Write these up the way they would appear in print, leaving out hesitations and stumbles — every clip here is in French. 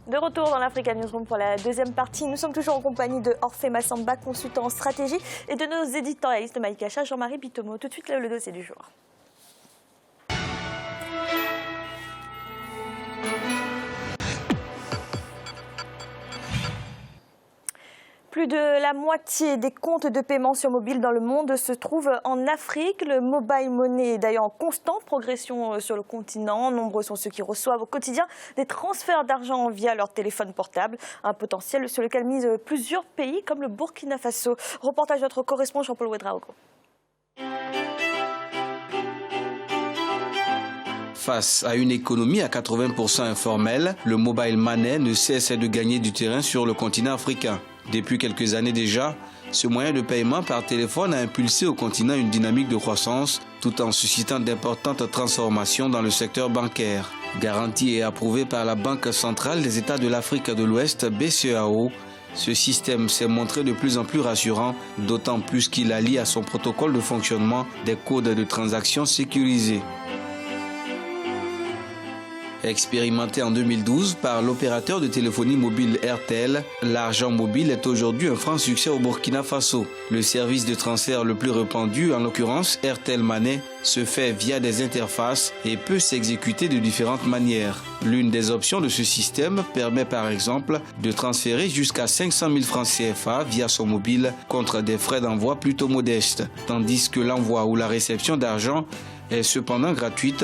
De retour dans l'Africa Newsroom pour la deuxième partie. Nous sommes toujours en compagnie de Orphée Massamba, consultant en stratégie, et de nos éditorialistes Maïkacha, Jean-Marie Bitomo. Tout de suite, le dossier du jour. Plus de la moitié des comptes de paiement sur mobile dans le monde se trouvent en Afrique. Le mobile money est d'ailleurs en constante progression sur le continent. Nombreux sont ceux qui reçoivent au quotidien des transferts d'argent via leur téléphone portable. Un potentiel sur lequel misent plusieurs pays comme le Burkina Faso. Reportage de notre correspondant Jean-Paul Ouedraogo. Face à une économie à 80% informelle, le mobile money ne cesse de gagner du terrain sur le continent africain. Depuis quelques années déjà, ce moyen de paiement par téléphone a impulsé au continent une dynamique de croissance tout en suscitant d'importantes transformations dans le secteur bancaire. Garanti et approuvé par la Banque centrale des États de l'Afrique de l'Ouest, BCEAO, ce système s'est montré de plus en plus rassurant, d'autant plus qu'il allie à son protocole de fonctionnement des codes de transactions sécurisés. Expérimenté en 2012 par l'opérateur de téléphonie mobile Airtel, l'argent mobile est aujourd'hui un franc succès au Burkina Faso. Le service de transfert le plus répandu, en l'occurrence Airtel Money, se fait via des interfaces et peut s'exécuter de différentes manières. L'une des options de ce système permet par exemple de transférer jusqu'à 500 000 francs CFA via son mobile contre des frais d'envoi plutôt modestes, tandis que l'envoi ou la réception d'argent est cependant gratuite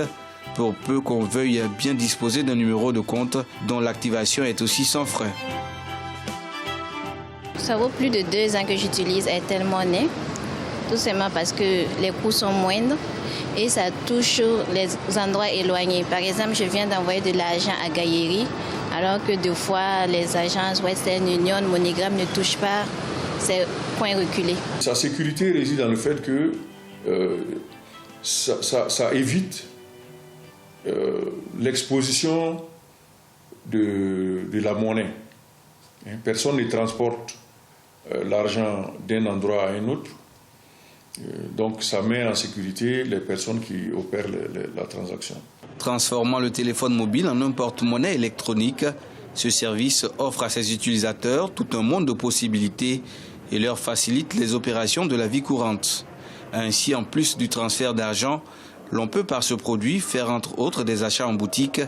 pour peu qu'on veuille bien disposer d'un numéro de compte dont l'activation est aussi sans frais. Ça vaut plus de 2 ans que j'utilise Airtel Money, tout simplement parce que les coûts sont moindres et ça touche les endroits éloignés. Par exemple, je viens d'envoyer de l'argent à Gaïeri, alors que deux fois les agences Western Union, MoneyGram ne touchent pas ces coins reculés. Sa sécurité réside dans le fait que ça évite l'exposition de la monnaie. Personne ne transporte l'argent d'un endroit à un autre. Donc ça met en sécurité les personnes qui opèrent la transaction. Transformant le téléphone mobile en un porte-monnaie électronique, ce service offre à ses utilisateurs tout un monde de possibilités et leur facilite les opérations de la vie courante. Ainsi, en plus du transfert d'argent, l'on peut par ce produit faire entre autres des achats en boutique,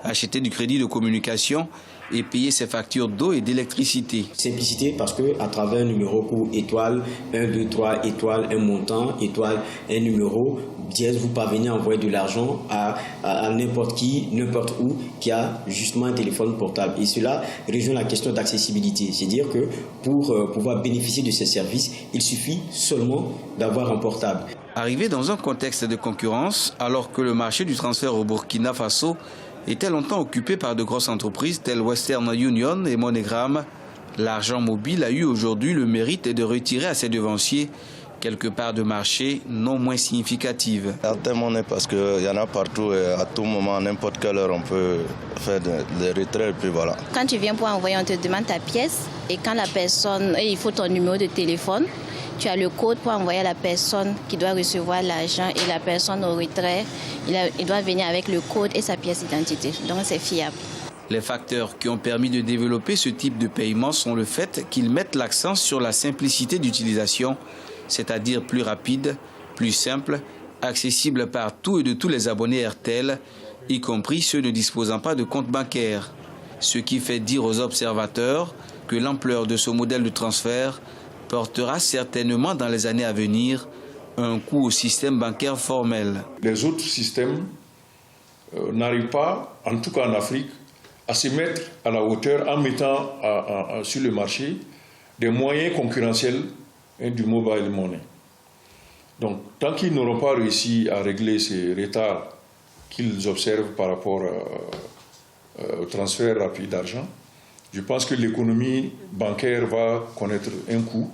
acheter du crédit de communication et payer ses factures d'eau et d'électricité. Simplicité parce qu'à travers un numéro coup étoile, 1, 2, 3, étoile, un montant, étoile, un numéro, dièse, vous parvenez à envoyer de l'argent à n'importe qui, n'importe où, qui a justement un téléphone portable. Et cela rejoint la question d'accessibilité. C'est-à-dire que pour pouvoir bénéficier de ces services, il suffit seulement d'avoir un portable. Arrivé dans un contexte de concurrence, alors que le marché du transfert au Burkina Faso était longtemps occupé par de grosses entreprises telles Western Union et MoneyGram, l'argent mobile a eu aujourd'hui le mérite de retirer à ses devanciers quelques parts de marché non moins significatives. Airtel Money parce qu'il y en a partout et à tout moment, à n'importe quelle heure, on peut faire des retraits et puis voilà. Quand tu viens pour envoyer, on te demande ta pièce et quand la personne, il faut ton numéro de téléphone. Tu as le code pour envoyer à la personne qui doit recevoir l'argent et la personne au retrait, il doit venir avec le code et sa pièce d'identité. Donc c'est fiable. Les facteurs qui ont permis de développer ce type de paiement sont le fait qu'ils mettent l'accent sur la simplicité d'utilisation, c'est-à-dire plus rapide, plus simple, accessible par tout et de tous les abonnés Airtel, y compris ceux ne disposant pas de compte bancaire. Ce qui fait dire aux observateurs que l'ampleur de ce modèle de transfert portera certainement dans les années à venir un coup au système bancaire formel. Les autres systèmes n'arrivent pas, en tout cas en Afrique, à se mettre à la hauteur en mettant sur le marché des moyens concurrentiels du mobile money. Donc, tant qu'ils n'auront pas réussi à régler ces retards qu'ils observent par rapport au transfert rapide d'argent, je pense que l'économie bancaire va connaître un coup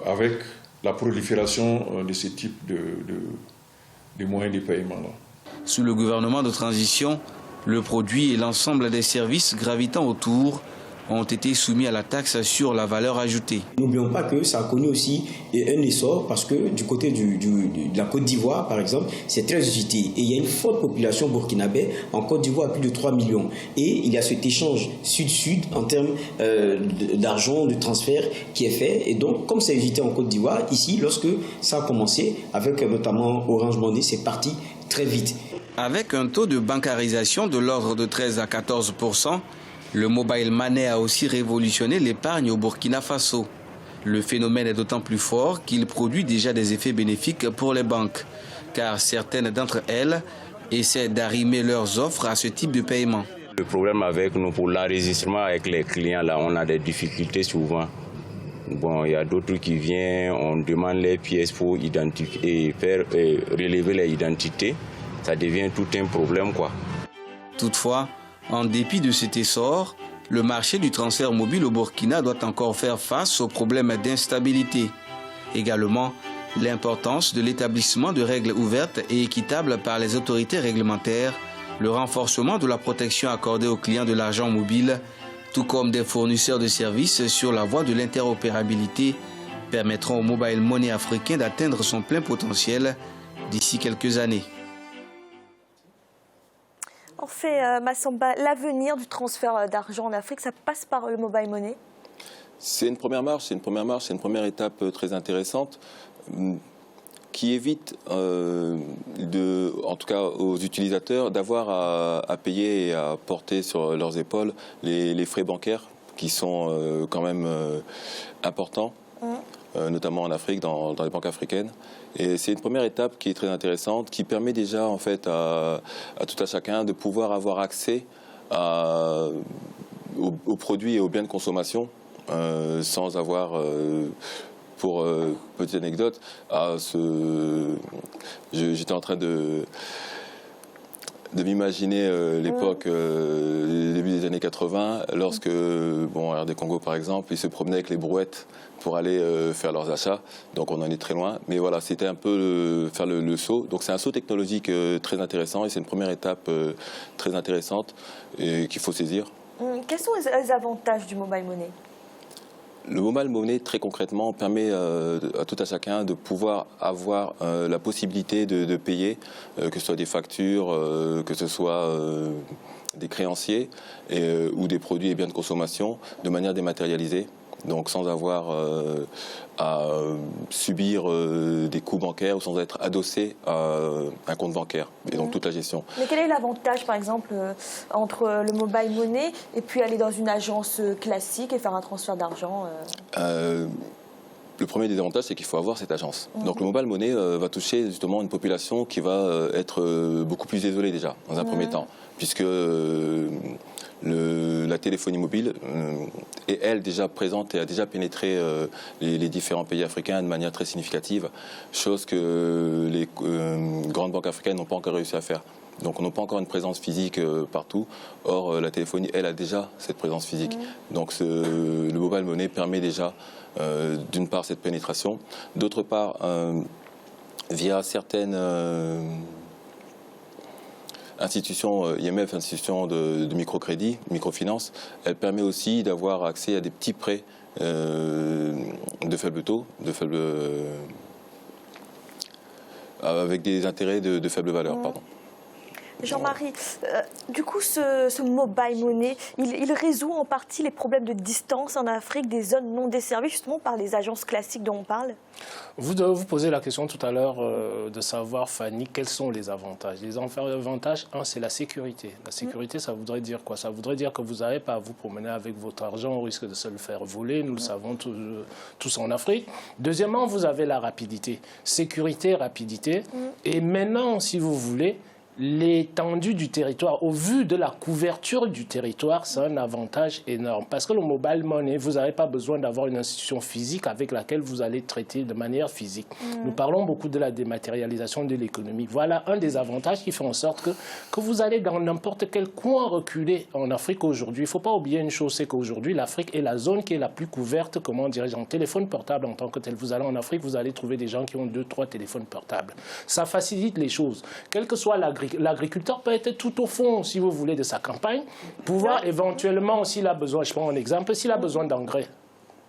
avec la prolifération de ce type de moyens de paiement-là. Sous le gouvernement de transition, le produit et l'ensemble des services gravitant autour ont été soumis à la taxe sur la valeur ajoutée. N'oublions pas que ça a connu aussi un essor parce que du côté de la Côte d'Ivoire, par exemple, c'est très usité. Et il y a une forte population burkinabé. En Côte d'Ivoire, plus de 3 millions. Et il y a cet échange sud-sud en termes d'argent, de transfert qui est fait. Et donc, comme c'est usité en Côte d'Ivoire, ici, lorsque ça a commencé, avec notamment Orange Money, c'est parti très vite. Avec un taux de bancarisation de l'ordre de 13 à 14%, le mobile money a aussi révolutionné l'épargne au Burkina Faso. Le phénomène est d'autant plus fort qu'il produit déjà des effets bénéfiques pour les banques, car certaines d'entre elles essaient d'arrimer leurs offres à ce type de paiement. Le problème avec nous, pour l'enregistrement avec les clients, là, on a des difficultés souvent. Bon, il y a d'autres qui viennent, on demande les pièces pour identifier et faire relever les identités. Ça devient tout un problème, quoi. Toutefois, en dépit de cet essor, le marché du transfert mobile au Burkina doit encore faire face aux problèmes d'instabilité. Également, l'importance de l'établissement de règles ouvertes et équitables par les autorités réglementaires, le renforcement de la protection accordée aux clients de l'argent mobile, tout comme des fournisseurs de services sur la voie de l'interopérabilité, permettront au mobile money africain d'atteindre son plein potentiel d'ici quelques années. En fait, Massamba, l'avenir du transfert d'argent en Afrique, ça passe par le mobile money? C'est une première marche, c'est une première étape très intéressante qui évite, en tout cas aux utilisateurs, d'avoir à payer et à porter sur leurs épaules les frais bancaires qui sont quand même importants. Notamment en Afrique, dans les banques africaines. Et c'est une première étape qui est très intéressante, qui permet déjà en fait à tout à chacun de pouvoir avoir accès aux produits et aux biens de consommation sans avoir, pour petite anecdote, j'étais en train de m'imaginer l'époque, début des années 80, lorsque, RD Congo par exemple, ils se promenaient avec les brouettes pour aller faire leurs achats. Donc on en est très loin. Mais voilà, c'était un peu faire le saut. Donc c'est un saut technologique très intéressant et c'est une première étape très intéressante qu'il faut saisir. Quels sont les avantages du mobile money? Le mobile money, très concrètement, permet à tout à chacun de pouvoir avoir la possibilité de payer, que ce soit des factures, que ce soit des créanciers ou des produits et biens de consommation, de manière dématérialisée. Donc sans avoir à subir des coûts bancaires ou sans être adossé à un compte bancaire, et donc toute la gestion. Mais quel est l'avantage, par exemple, entre le mobile money et puis aller dans une agence classique et faire un transfert d'argent Le premier des avantages, c'est qu'il faut avoir cette agence. Donc le mobile money va toucher justement une population qui va être beaucoup plus isolée déjà, dans un premier temps, puisque la téléphonie mobile est, elle, déjà présente et a déjà pénétré les différents pays africains de manière très significative, chose que les grandes banques africaines n'ont pas encore réussi à faire. Donc on n'a pas encore une présence physique partout. Or, la téléphonie, elle, a déjà cette présence physique. Donc le mobile money permet déjà, d'une part, cette pénétration. D'autre part, via certaines institutions, IMF, institutions de microcrédit, microfinance, elle permet aussi d'avoir accès à des petits prêts de faible taux, avec des intérêts de faible valeur, pardon. Jean-Marie, du coup, ce mobile money, il résout en partie les problèmes de distance en Afrique, des zones non desservies, justement par les agences classiques dont on parle? Vous posez la question tout à l'heure de savoir, Fanny, quels sont les avantages. Les avantages, un, c'est la sécurité. La sécurité, ça voudrait dire quoi? Ça voudrait dire que vous n'avez pas à vous promener avec votre argent au risque de se le faire voler. Nous le savons tous en Afrique. Deuxièmement, vous avez la rapidité. Sécurité, rapidité. Et maintenant, si vous voulez, l'étendue du territoire, au vu de la couverture du territoire, c'est un avantage énorme. Parce que le mobile money, vous n'avez pas besoin d'avoir une institution physique avec laquelle vous allez traiter de manière physique. Nous parlons beaucoup de la dématérialisation de l'économie. Voilà un des avantages qui fait en sorte que vous allez dans n'importe quel coin reculé en Afrique aujourd'hui. Il ne faut pas oublier une chose, c'est qu'aujourd'hui, l'Afrique est la zone qui est la plus couverte, comment dirais-je, en téléphone portable en tant que tel. Vous allez en Afrique, vous allez trouver des gens qui ont 2-3 téléphones portables. Ça facilite les choses. Quelle que soit l'agriculture l'agriculteur peut être tout au fond, si vous voulez, de sa campagne, pouvoir éventuellement, s'il a besoin, je prends un exemple, s'il a besoin d'engrais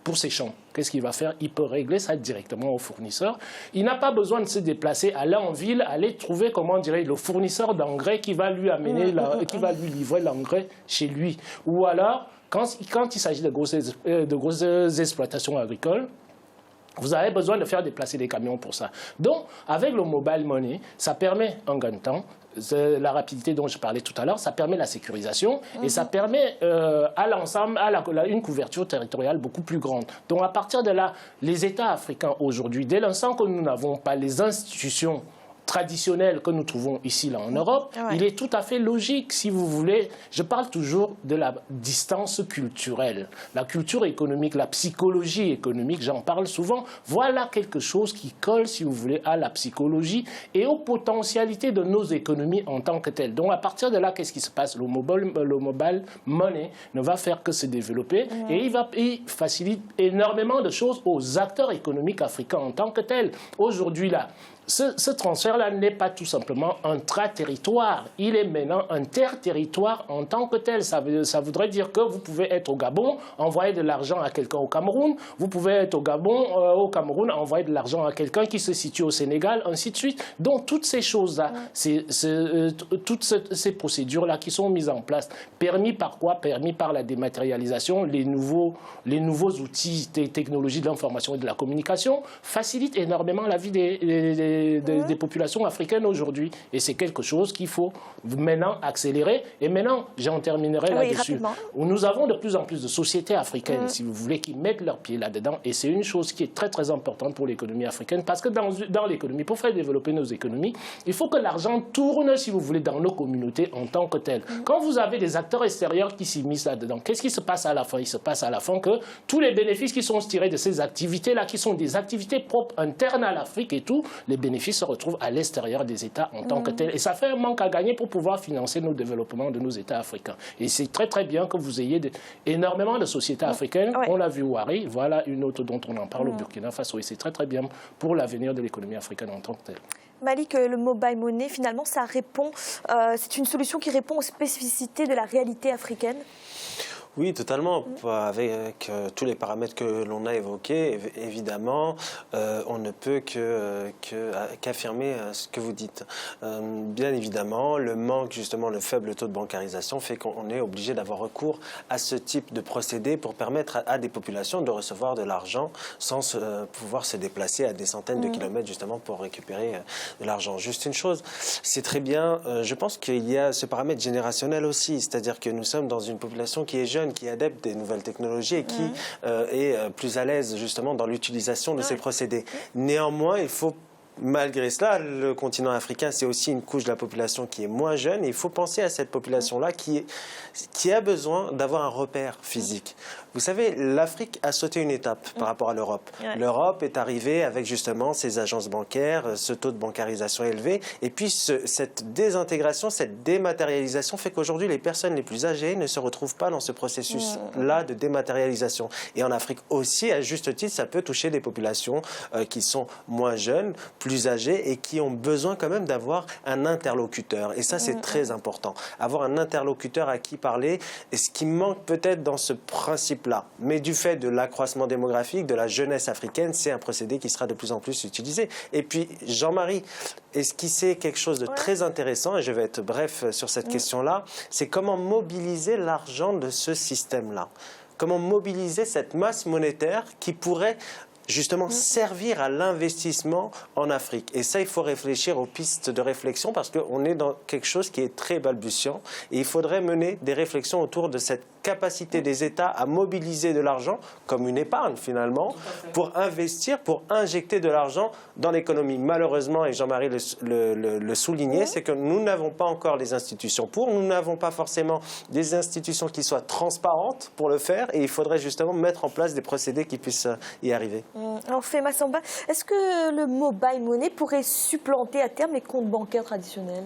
pour ses champs, qu'est-ce qu'il va faire? Il peut régler ça directement au fournisseur. Il n'a pas besoin de se déplacer, aller en ville, aller trouver, comment dirais-je, le fournisseur d'engrais qui va lui amener, qui va lui livrer l'engrais chez lui. Ou alors, quand il s'agit de grosses exploitations agricoles, vous avez besoin de faire déplacer des camions pour ça. Donc, avec le mobile money, ça permet un gain de temps, la rapidité dont je parlais tout à l'heure, ça permet la sécurisation et ça permet à l'ensemble, une couverture territoriale beaucoup plus grande. Donc, à partir de là, les États africains aujourd'hui, dès l'instant que nous n'avons pas les institutions traditionnels que nous trouvons ici, là, en Europe, il est tout à fait logique, si vous voulez. Je parle toujours de la distance culturelle. La culture économique, la psychologie économique, j'en parle souvent. Voilà quelque chose qui colle, si vous voulez, à la psychologie et aux potentialités de nos économies en tant que telles. Donc, à partir de là, qu'est-ce qui se passe? Le mobile money ne va faire que se développer et il facilite énormément de choses aux acteurs économiques africains en tant que tels. Aujourd'hui, là, ce transfert-là n'est pas tout simplement intra-territoire. Il est maintenant inter-territoire en tant que tel. Ça voudrait dire que vous pouvez être au Gabon, envoyer de l'argent à quelqu'un au Cameroun. Vous pouvez être au Gabon, au Cameroun, envoyer de l'argent à quelqu'un qui se situe au Sénégal, ainsi de suite. Donc, toutes ces choses-là, toutes ces procédures-là qui sont mises en place, permis par quoi? Permis par la dématérialisation, les nouveaux outils des technologies de l'information et de la communication facilitent énormément la vie des populations africaines aujourd'hui. Et c'est quelque chose qu'il faut maintenant accélérer. Et maintenant, j'en terminerai là-dessus. Nous avons de plus en plus de sociétés africaines, si vous voulez, qui mettent leurs pieds là-dedans. Et c'est une chose qui est très, très importante pour l'économie africaine. Parce que dans l'économie, pour faire développer nos économies, il faut que l'argent tourne, si vous voulez, dans nos communautés en tant que telles. Quand vous avez des acteurs extérieurs qui s'immiscent là-dedans, qu'est-ce qui se passe à la fin? Il se passe à la fin que tous les bénéfices qui sont tirés de ces activités-là, qui sont des activités propres internes à l'Afrique et tout, les bénéfices se retrouvent à l'extérieur des États en tant que tels. Et ça fait un manque à gagner pour pouvoir financer nos développements de nos États africains. Et c'est très très bien que vous ayez énormément de sociétés africaines. On l'a vu Wari, voilà une autre dont on en parle au Burkina Faso. Et c'est très très bien pour l'avenir de l'économie africaine en tant que telle. Malik, le mobile money, finalement, ça répond, c'est une solution qui répond aux spécificités de la réalité africaine? Oui, totalement. Avec tous les paramètres que l'on a évoqués, évidemment, on ne peut qu'affirmer ce que vous dites. Bien évidemment, le manque, justement, le faible taux de bancarisation fait qu'on est obligé d'avoir recours à ce type de procédé pour permettre à des populations de recevoir de l'argent sans pouvoir se déplacer à des centaines de kilomètres, justement, pour récupérer de l'argent. Juste une chose, c'est très bien, je pense qu'il y a ce paramètre générationnel aussi, c'est-à-dire que nous sommes dans une population qui est jeune, qui est adepte des nouvelles technologies et qui est plus à l'aise justement dans l'utilisation de ces procédés. Néanmoins, il faut, malgré cela, le continent africain, c'est aussi une couche de la population qui est moins jeune. Et il faut penser à cette population-là qui a besoin d'avoir un repère physique. Vous savez, l'Afrique a sauté une étape par rapport à l'Europe. L'Europe est arrivée avec justement ses agences bancaires, ce taux de bancarisation élevé. Et puis cette désintégration, cette dématérialisation fait qu'aujourd'hui, les personnes les plus âgées ne se retrouvent pas dans ce processus-là de dématérialisation. Et en Afrique aussi, à juste titre, ça peut toucher des populations qui sont moins jeunes, plus âgées et qui ont besoin quand même d'avoir un interlocuteur. Et ça, c'est très important. Avoir un interlocuteur à qui parler. Et ce qui manque peut-être dans ce principe-là, mais du fait de l'accroissement démographique, de la jeunesse africaine, c'est un procédé qui sera de plus en plus utilisé. Et puis, Jean-Marie esquissait quelque chose de très intéressant, et je vais être bref sur cette question-là, c'est comment mobiliser l'argent de ce système-là. Comment mobiliser cette masse monétaire qui pourrait justement servir à l'investissement en Afrique. Et ça, il faut réfléchir aux pistes de réflexion parce qu'on est dans quelque chose qui est très balbutiant et il faudrait mener des réflexions autour de cette capacité des États à mobiliser de l'argent, comme une épargne finalement, pour investir, pour injecter de l'argent dans l'économie. Malheureusement, et Jean-Marie le soulignait, c'est que nous n'avons pas encore les institutions pour, nous n'avons pas forcément des institutions qui soient transparentes pour le faire et il faudrait justement mettre en place des procédés qui puissent y arriver. Alors, Fema Samba, est-ce que le mobile money pourrait supplanter à terme les comptes bancaires traditionnels ?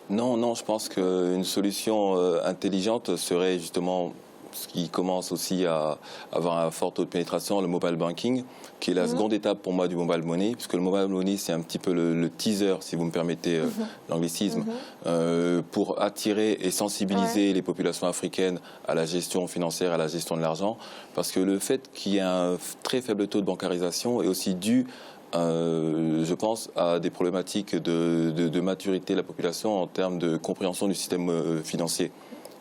Non, je pense qu'une solution intelligente serait justement ce qui commence aussi à avoir un fort taux de pénétration, le mobile banking, qui est la seconde étape pour moi du mobile money, puisque le mobile money, c'est un petit peu le teaser, si vous me permettez l'anglicisme, pour attirer et sensibiliser les populations africaines à la gestion financière, à la gestion de l'argent, parce que le fait qu'il y ait un très faible taux de bancarisation est aussi dû je pense à des problématiques de maturité de la population en termes de compréhension du système financier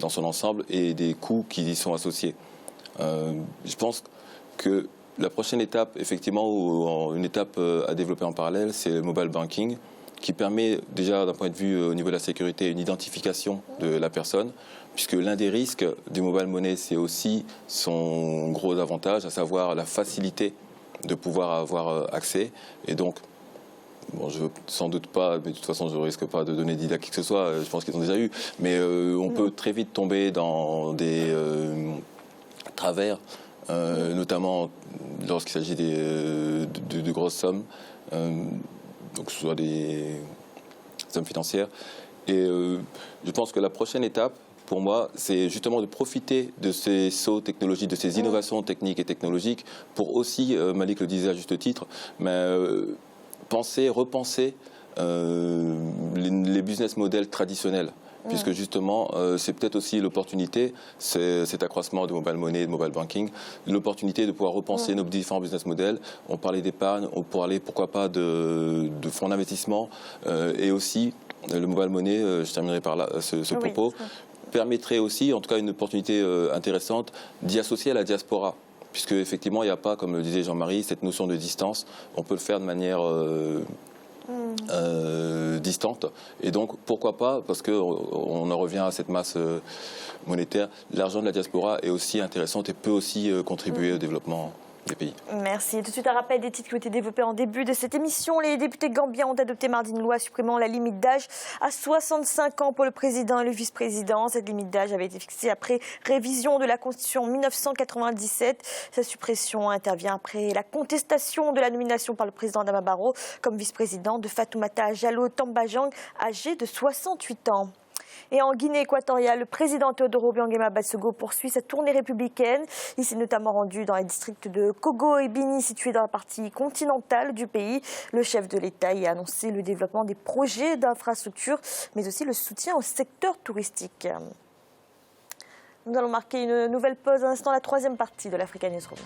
dans son ensemble et des coûts qui y sont associés. Je pense que la prochaine étape, effectivement, ou une étape à développer en parallèle, c'est le mobile banking, qui permet déjà d'un point de vue au niveau de la sécurité une identification de la personne, puisque l'un des risques du mobile money, c'est aussi son gros avantage, à savoir la facilité de pouvoir avoir accès. Et donc, bon, je ne veux sans doute pas, mais de toute façon, je ne risque pas de donner d'idée à qui que ce soit, je pense qu'ils ont déjà eu, mais on peut très vite tomber dans des travers, notamment lorsqu'il s'agit de grosses sommes, donc que ce soit des sommes financières. Et je pense que la prochaine étape, pour moi, c'est justement de profiter de ces sauts technologiques, de ces innovations techniques et technologiques, pour aussi, Malik le disait à juste titre, mais repenser les business models traditionnels. Puisque justement, c'est peut-être aussi l'opportunité, cet accroissement de mobile money et de mobile banking, l'opportunité de pouvoir repenser nos différents business models. On parlait d'épargne, on parlait pourquoi pas de fonds d'investissement, et aussi le mobile money, je terminerai par là ce propos, permettrait aussi, en tout cas une opportunité intéressante, d'y associer à la diaspora. Puisque effectivement, il n'y a pas, comme le disait Jean-Marie, cette notion de distance. On peut le faire de manière distante. Et donc, pourquoi pas, parce qu'on en revient à cette masse monétaire, l'argent de la diaspora est aussi intéressante et peut aussi contribuer au développement des pays. Merci. Tout de suite, un rappel des titres qui ont été développés en début de cette émission. Les députés gambiens ont adopté mardi une loi supprimant la limite d'âge à 65 ans pour le président et le vice-président. Cette limite d'âge avait été fixée après révision de la Constitution en 1997. Sa suppression intervient après la contestation de la nomination par le président Adama Barrow comme vice-président de Fatoumata Jallow Tambajang, âgé de 68 ans. Et en Guinée équatoriale, le président Teodoro Obiang Basogo poursuit sa tournée républicaine. Il s'est notamment rendu dans les districts de Kogo et Bini, situés dans la partie continentale du pays. Le chef de l'État y a annoncé le développement des projets d'infrastructure, mais aussi le soutien au secteur touristique. Nous allons marquer une nouvelle pause. À l'instant, la troisième partie de l'Africa Newsroom.